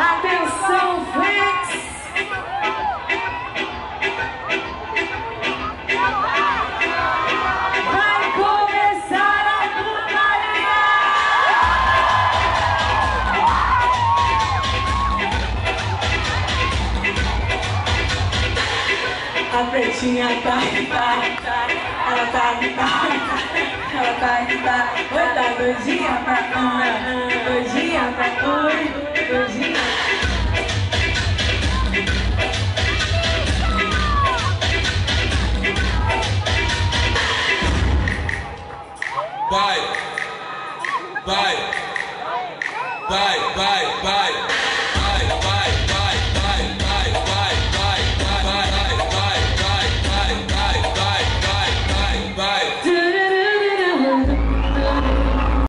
Atenção, Flex! Vai começar a putaria! A pretinha tá, ela tá, oi, tá doidinha pra doidinha pra oi, doidinha. Vai, vai, vai, vai, vai.